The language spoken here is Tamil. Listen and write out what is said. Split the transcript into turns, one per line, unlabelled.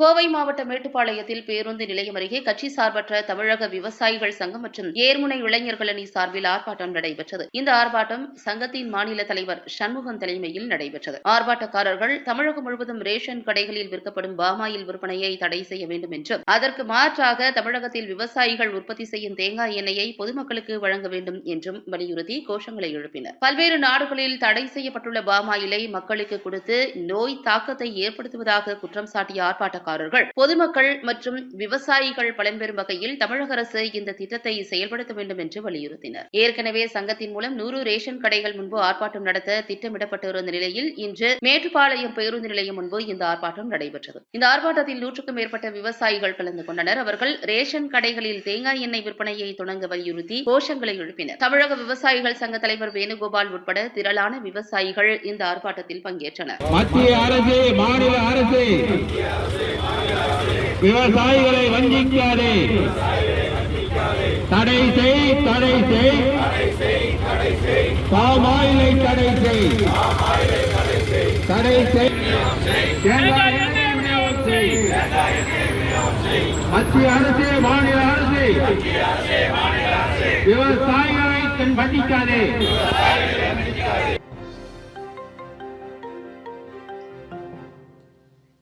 கோவை மாவட்டம் மேட்டுப்பாளையத்தில் பேருந்து நிலையம் அருகே கட்சி சார்பற்ற தமிழக விவசாயிகள் சங்கம் மற்றும் ஏர்முனை இளைஞர்கள் அணி சார்பில் ஆர்ப்பாட்டம் நடைபெற்றது. இந்த ஆர்ப்பாட்டம் சங்கத்தின் மாநில தலைவர் சண்முகம் தலைமையில் நடைபெற்றது. ஆர்ப்பாட்டக்காரர்கள் தமிழகம் முழுவதும் ரேஷன் கடைகளில் விற்கப்படும் பாமாயில் விற்பனையை தடை செய்ய வேண்டும் என்றும், அதற்கு மாற்றாக தமிழகத்தில் விவசாயிகள் உற்பத்தி செய்யும் தேங்காய் எண்ணெயை பொதுமக்களுக்கு வழங்க வேண்டும் என்றும் வலியுறுத்தி கோஷங்களை எழுப்பினர். பல்வேறு நாடுகளில் தடை செய்யப்பட்டுள்ள பாமாயிலை மக்களுக்கு கொடுத்து நோய் தாக்கத்தை ஏற்படுத்துவதாக குற்றம் சாட்டிய ஆர்ப்பாட்ட பொதுமக்கள் மற்றும் விவசாயிகள் பலன்பெறும் வகையில் தமிழக அரசு இந்த திட்டத்தை செயல்படுத்த வேண்டும் என்று வலியுறுத்தினர். ஏற்கனவே சங்கத்தின் மூலம் 100 ரேஷன் கடைகள் முன்பு ஆர்ப்பாட்டம் நடத்த திட்டமிடப்பட்டிருந்த நிலையில் இன்று மேட்டுப்பாளையம் பேருந்து நிலையம் முன்பு இந்த ஆர்ப்பாட்டம் நடைபெற்றது. இந்த ஆர்ப்பாட்டத்தில் 100க்கும் மேற்பட்ட விவசாயிகள் கலந்து கொண்டனர். அவர்கள் ரேஷன் கடைகளில் தேங்காய் எண்ணெய் விற்பனையை தொடங்க வலியுறுத்தி கோஷங்களை எழுப்பினர். தமிழக விவசாயிகள் சங்க தலைவர் வேணுகோபால் உட்பட திரளான விவசாயிகள் இந்த ஆர்ப்பாட்டத்தில் பங்கேற்றனர்.
மத்திய அரசு, மாநில அரசு விவசாயிகளை வஞ்சிக்காதே, தடை செய், தடை செய், பாமாயிலை தடை செய், தடை செய், தேங்காய் எண்ணெய் விநியோகம் செய். மத்திய அரசு, மாநில அரசு விவசாயிகளை வஞ்சிக்காதே.